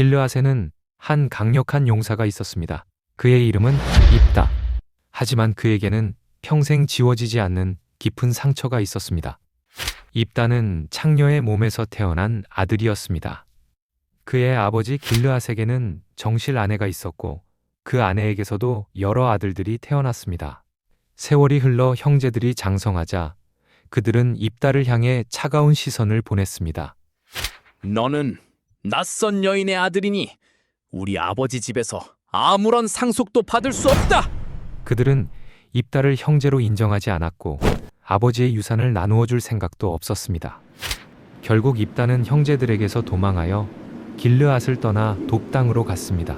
길르앗에는 한 강력한 용사가 있었습니다. 그의 이름은 입다. 하지만 그에게는 평생 지워지지 않는 깊은 상처가 있었습니다. 입다는 창녀의 몸에서 태어난 아들이었습니다. 그의 아버지 길르앗에게는 정실 아내가 있었고 그 아내에게서도 여러 아들들이 태어났습니다. 세월이 흘러 형제들이 장성하자 그들은 입다를 향해 차가운 시선을 보냈습니다. 너는 낯선 여인의 아들이니 우리 아버지 집에서 아무런 상속도 받을 수 없다. 그들은 입다를 형제로 인정하지 않았고 아버지의 유산을 나누어 줄 생각도 없었습니다. 결국 입다는 형제들에게서 도망하여 길르앗을 떠나 돕당으로 갔습니다.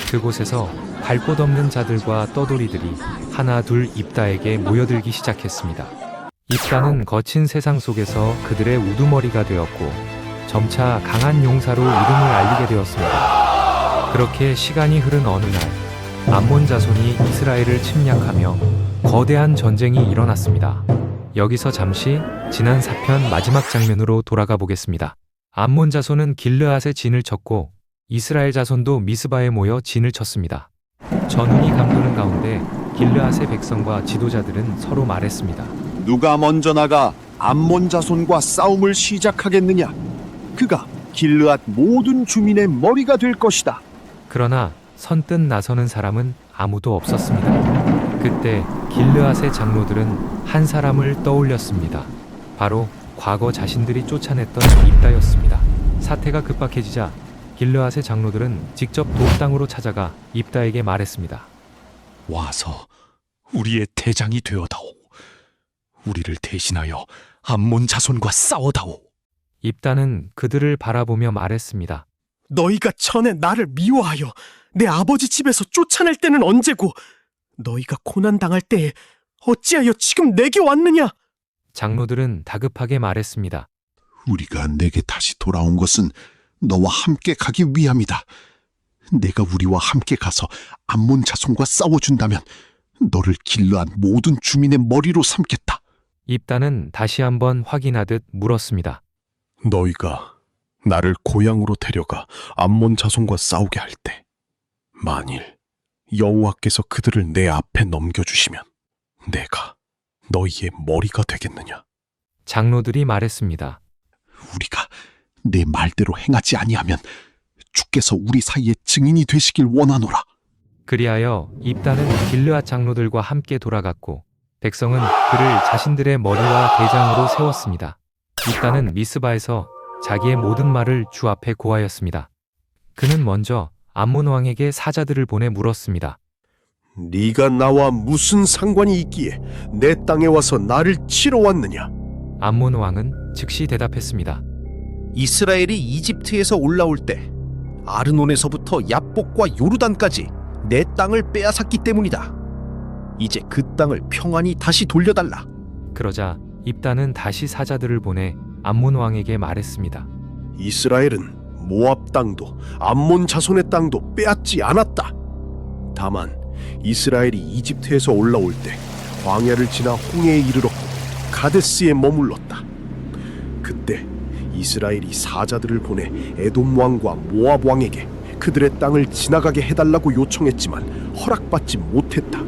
그곳에서 갈 곳 없는 자들과 떠돌이들이 하나 둘 입다에게 모여들기 시작했습니다. 입다는 거친 세상 속에서 그들의 우두머리가 되었고 점차 강한 용사로 이름을 알리게 되었습니다. 그렇게 시간이 흐른 어느 날 암몬 자손이 이스라엘을 침략하며 거대한 전쟁이 일어났습니다. 여기서 잠시 지난 사편 마지막 장면으로 돌아가 보겠습니다. 암몬 자손은 길르앗에 진을 쳤고 이스라엘 자손도 미스바에 모여 진을 쳤습니다. 전운이 감도는 가운데 길르앗의 백성과 지도자들은 서로 말했습니다. 누가 먼저 나가 암몬 자손과 싸움을 시작하겠느냐? 그가 길르앗 모든 주민의 머리가 될 것이다. 그러나 선뜻 나서는 사람은 아무도 없었습니다. 그때 길르앗의 장로들은 한 사람을 떠올렸습니다. 바로 과거 자신들이 쫓아냈던 입다였습니다. 사태가 급박해지자 길르앗의 장로들은 직접 돕당으로 찾아가 입다에게 말했습니다. 와서 우리의 대장이 되어다오. 우리를 대신하여 암몬 자손과 싸워다오. 입다는 그들을 바라보며 말했습니다. 너희가 전에 나를 미워하여 내 아버지 집에서 쫓아낼 때는 언제고 너희가 고난당할 때에 어찌하여 지금 내게 왔느냐? 장로들은 다급하게 말했습니다. 우리가 내게 다시 돌아온 것은 너와 함께 가기 위함이다. 내가 우리와 함께 가서 암몬 자손과 싸워준다면 너를 길르앗 모든 주민의 머리로 삼겠다. 입다는 다시 한번 확인하듯 물었습니다. 너희가 나를 고향으로 데려가 암몬 자손과 싸우게 할 때 만일 여호와께서 그들을 내 앞에 넘겨주시면 내가 너희의 머리가 되겠느냐? 장로들이 말했습니다. 우리가 내 말대로 행하지 아니하면 주께서 우리 사이에 증인이 되시길 원하노라. 그리하여 입다는 길르앗 장로들과 함께 돌아갔고 백성은 그를 자신들의 머리와 대장으로 세웠습니다. 입다는 미스바에서 자기의 모든 말을 주 앞에 고하였습니다. 그는 먼저 암몬 왕에게 사자들을 보내 물었습니다. 네가 나와 무슨 상관이 있기에 내 땅에 와서 나를 치러 왔느냐? 암몬 왕은 즉시 대답했습니다. 이스라엘이 이집트에서 올라올 때 아르논에서부터 야복과 요르단까지 내 땅을 빼앗았기 때문이다. 이제 그 땅을 평안히 다시 돌려달라. 그러자 입다는 다시 사자들을 보내 암몬 왕에게 말했습니다. 이스라엘은 모압 땅도 암몬 자손의 땅도 빼앗지 않았다. 다만 이스라엘이 이집트에서 올라올 때 광야를 지나 홍해에 이르렀고 가데스에 머물렀다. 그때 이스라엘이 사자들을 보내 에돔 왕과 모압 왕에게 그들의 땅을 지나가게 해달라고 요청했지만 허락받지 못했다.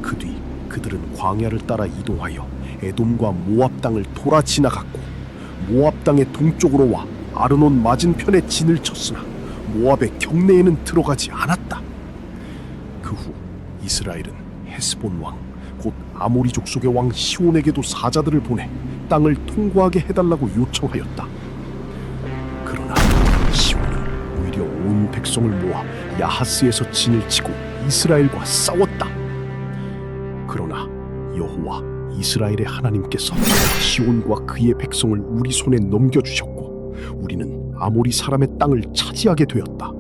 그 뒤 그들은 광야를 따라 이동하여 에돔과 모압 땅을 돌아 지나갔고 모압 땅의 동쪽으로 와 아르논 맞은편에 진을 쳤으나 모압의 경내에는 들어가지 않았다. 그 후 이스라엘은 헤스본 왕 곧 아모리 족속의 왕 시온에게도 사자들을 보내 땅을 통과하게 해달라고 요청하였다. 그러나 시온은 오히려 온 백성을 모아 야하스에서 진을 치고 이스라엘과 싸웠다. 그러나 여호와 이스라엘의 하나님께서 시온과 그의 백성을 우리 손에 넘겨주셨고 우리는 아모리 사람의 땅을 차지하게 되었다.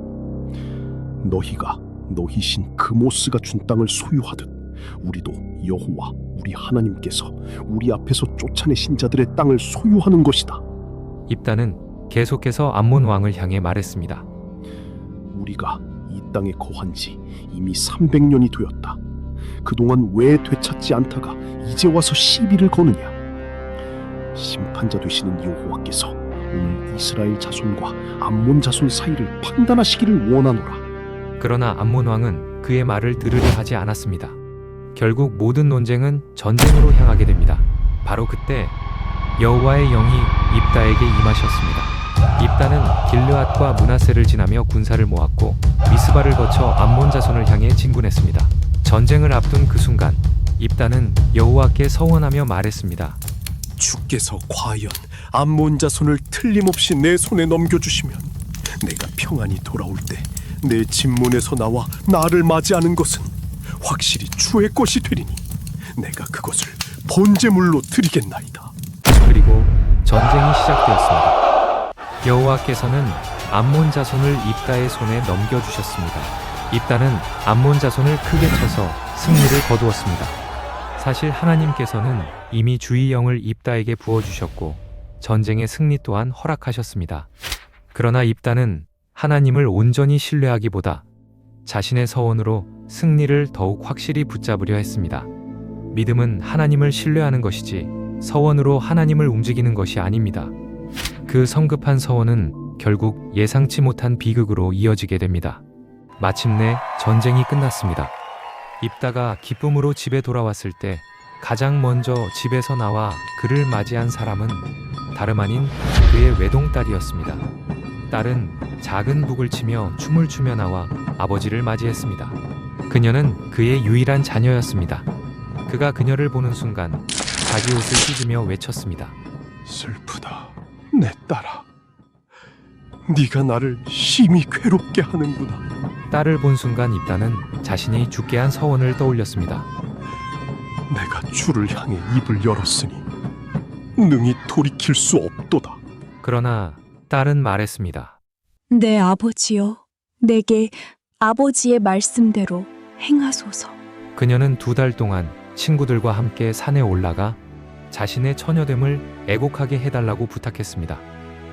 너희가 너희 신 그모스가 준 땅을 소유하듯 우리도 여호와 우리 하나님께서 우리 앞에서 쫓아내신 자들의 땅을 소유하는 것이다. 입다는 계속해서 암몬 왕을 향해 말했습니다. 우리가 이 땅에 거한 지 이미 300년이 되었다. 그동안 왜 되찾지 않다가 이제 와서 시비를 거느냐? 심판자 되시는 여호와께서 오늘 이스라엘 자손과 암몬 자손 사이를 판단하시기를 원하노라. 그러나 암몬 왕은 그의 말을 들으려 하지 않았습니다. 결국 모든 논쟁은 전쟁으로 향하게 됩니다. 바로 그때 여호와의 영이 입다에게 임하셨습니다. 입다는 길르앗과 므낫세를 지나며 군사를 모았고 미스바를 거쳐 암몬 자손을 향해 진군했습니다. 전쟁을 앞둔 그 순간 입다는 여호와께 서원하며 말했습니다. 주께서 과연 암몬 자손을 틀림없이 내 손에 넘겨주시면 내가 평안히 돌아올 때 내 집문에서 나와 나를 맞이하는 것은 확실히 주의 것이 되리니 내가 그것을 번제물로 드리겠나이다. 그리고 전쟁이 시작되었습니다. 여호와께서는 암몬 자손을 입다의 손에 넘겨주셨습니다. 입다는 암몬 자손을 크게 쳐서 승리를 거두었습니다. 사실 하나님께서는 이미 주의 영을 입다에게 부어주셨고 전쟁의 승리 또한 허락하셨습니다. 그러나 입다는 하나님을 온전히 신뢰하기보다 자신의 서원으로 승리를 더욱 확실히 붙잡으려 했습니다. 믿음은 하나님을 신뢰하는 것이지 서원으로 하나님을 움직이는 것이 아닙니다. 그 성급한 서원은 결국 예상치 못한 비극으로 이어지게 됩니다. 마침내 전쟁이 끝났습니다. 입다가 기쁨으로 집에 돌아왔을 때 가장 먼저 집에서 나와 그를 맞이한 사람은 다름 아닌 그의 외동딸이었습니다. 딸은 작은 북을 치며 춤을 추며 나와 아버지를 맞이했습니다. 그녀는 그의 유일한 자녀였습니다. 그가 그녀를 보는 순간 자기 옷을 찢으며 외쳤습니다. 슬프다, 내 딸아. 네가 나를 심히 괴롭게 하는구나. 딸을 본 순간 입다는 자신이 죽게 한 서원을 떠올렸습니다. 내가 주를 향해 입을 열었으니 능히 돌이킬 수 없도다. 그러나 딸은 말했습니다. 내 아버지여, 내게 아버지의 말씀대로 행하소서. 그녀는 2달 동안 친구들과 함께 산에 올라가 자신의 처녀됨을 애곡하게 해달라고 부탁했습니다.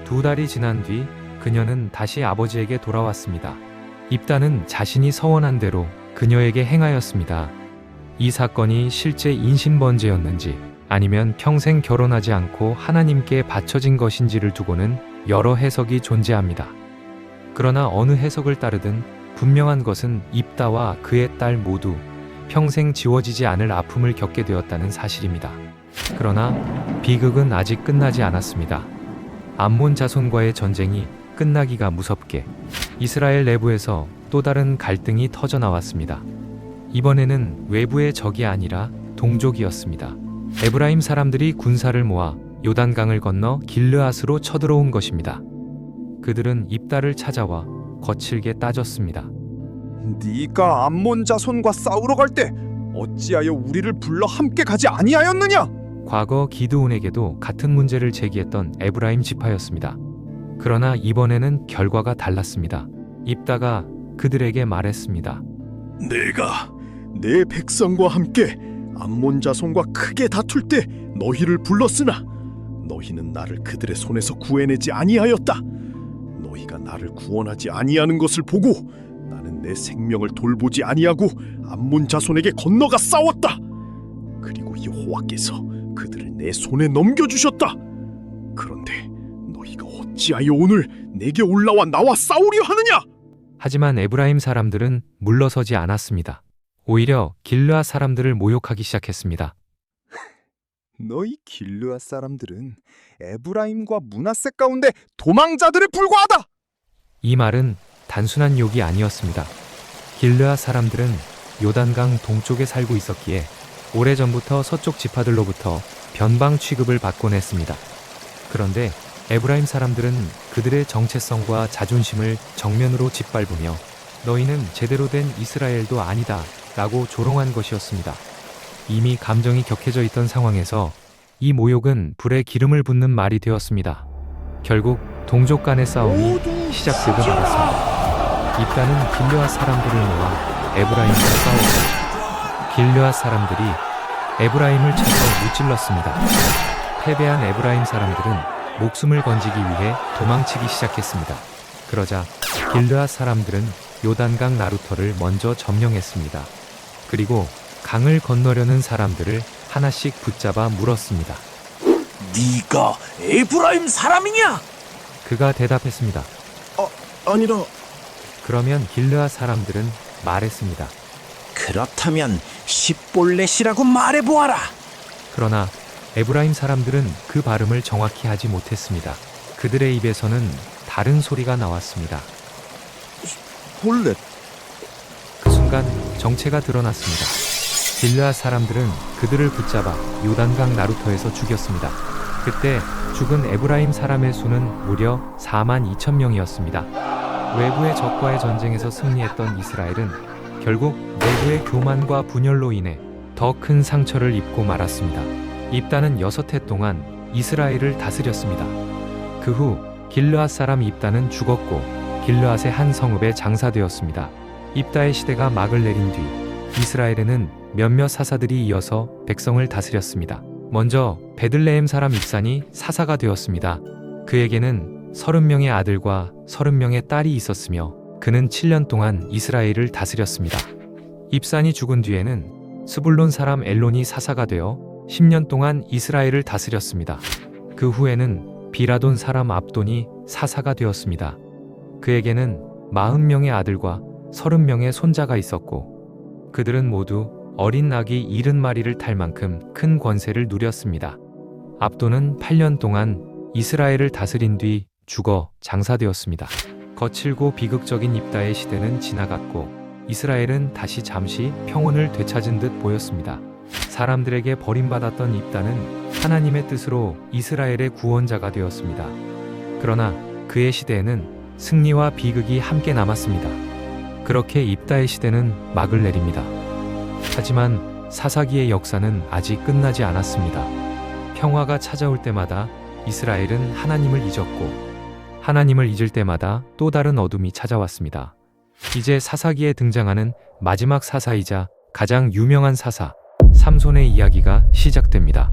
2달이 지난 뒤 그녀는 다시 아버지에게 돌아왔습니다. 입다는 자신이 서원한 대로 그녀에게 행하였습니다. 이 사건이 실제 인신번제였는지 아니면 평생 결혼하지 않고 하나님께 바쳐진 것인지를 두고는 여러 해석이 존재합니다. 그러나 어느 해석을 따르든 분명한 것은 입다와 그의 딸 모두 평생 지워지지 않을 아픔을 겪게 되었다는 사실입니다. 그러나 비극은 아직 끝나지 않았습니다. 암몬 자손과의 전쟁이 끝나기가 무섭게 이스라엘 내부에서 또 다른 갈등이 터져 나왔습니다. 이번에는 외부의 적이 아니라 동족이었습니다. 에브라임 사람들이 군사를 모아 요단강을 건너 길르앗으로 쳐들어온 것입니다. 그들은 입다를 찾아와 거칠게 따졌습니다. 네가 암몬 자손과 싸우러 갈 때 어찌하여 우리를 불러 함께 가지 아니하였느냐? 과거 기드온에게도 같은 문제를 제기했던 에브라임 지파였습니다. 그러나 이번에는 결과가 달랐습니다. 입다가 그들에게 말했습니다. 내가 내 백성과 함께 암몬 자손과 크게 다툴 때 너희를 불렀으나 너희는 나를 그들의 손에서 구해내지 아니하였다. 너희가 나를 구원하지 아니하는 것을 보고 나는 내 생명을 돌보지 아니하고 암몬 자손에게 건너가 싸웠다. 그리고 여호와께서 그들을 내 손에 넘겨주셨다. 그런데 너희가 어찌하여 오늘 내게 올라와 나와 싸우려 하느냐? 하지만 에브라임 사람들은 물러서지 않았습니다. 오히려 길르앗 사람들을 모욕하기 시작했습니다. 너희 길르앗 사람들은 에브라임과 므낫세 가운데 도망자들에 불과하다. 이 말은 단순한 욕이 아니었습니다. 길르앗 사람들은 요단강 동쪽에 살고 있었기에 오래전부터 서쪽 지파들로부터 변방 취급을 받곤 했습니다. 그런데 에브라임 사람들은 그들의 정체성과 자존심을 정면으로 짓밟으며 너희는 제대로 된 이스라엘도 아니다 라고 조롱한 것이었습니다. 이미 감정이 격해져 있던 상황에서 이 모욕은 불에 기름을 붓는 말이 되었습니다. 결국 동족 간의 싸움이 시작되고 말았습니다. 입다는 길르앗 사람들을 모아 에브라임과 싸웠고 길르앗 사람들이 에브라임을 쳐서 무찔렀습니다. 패배한 에브라임 사람들은 목숨을 건지기 위해 도망치기 시작했습니다. 그러자 길르앗 사람들은 요단강 나루터를 먼저 점령했습니다. 그리고 강을 건너려는 사람들을 하나씩 붙잡아 물었습니다. 네가 에브라임 사람이냐? 그가 대답했습니다. 아니라 그러면 길르앗 사람들은 말했습니다. 그렇다면 십볼렛이라고 말해보아라. 그러나 에브라임 사람들은 그 발음을 정확히 하지 못했습니다. 그들의 입에서는 다른 소리가 나왔습니다. 볼렛. 그 순간 정체가 드러났습니다. 길르앗 사람들은 그들을 붙잡아 요단강 나루터에서 죽였습니다. 그때 죽은 에브라임 사람의 수는 무려 4만 2천 명이었습니다. 외부의 적과의 전쟁에서 승리했던 이스라엘은 결국 내부의 교만과 분열로 인해 더 큰 상처를 입고 말았습니다. 입다는 6해 동안 이스라엘을 다스렸습니다. 그 후 길르앗 사람 입다는 죽었고 길르앗의 한 성읍에 장사되었습니다. 입다의 시대가 막을 내린 뒤 이스라엘에는 몇몇 사사들이 이어서 백성을 다스렸습니다. 먼저 베들레헴 사람 입산이 사사가 되었습니다. 그에게는 30명의 아들과 30명의 딸이 있었으며 그는 7년 동안 이스라엘을 다스렸습니다. 입산이 죽은 뒤에는 스불론 사람 엘론이 사사가 되어 10년 동안 이스라엘을 다스렸습니다. 그 후에는 비라돈 사람 압돈이 사사가 되었습니다. 그에게는 40명의 아들과 30명의 손자가 있었고 그들은 모두 어린 낙이 70마리를 탈 만큼 큰 권세를 누렸습니다. 압돈은 8년 동안 이스라엘을 다스린 뒤 죽어 장사되었습니다. 거칠고 비극적인 입다의 시대는 지나갔고 이스라엘은 다시 잠시 평온을 되찾은 듯 보였습니다. 사람들에게 버림받았던 입다는 하나님의 뜻으로 이스라엘의 구원자가 되었습니다. 그러나 그의 시대에는 승리와 비극이 함께 남았습니다. 그렇게 입다의 시대는 막을 내립니다. 하지만 사사기의 역사는 아직 끝나지 않았습니다. 평화가 찾아올 때마다 이스라엘은 하나님을 잊었고 하나님을 잊을 때마다 또 다른 어둠이 찾아왔습니다. 이제 사사기에 등장하는 마지막 사사이자 가장 유명한 사사 삼손의 이야기가 시작됩니다.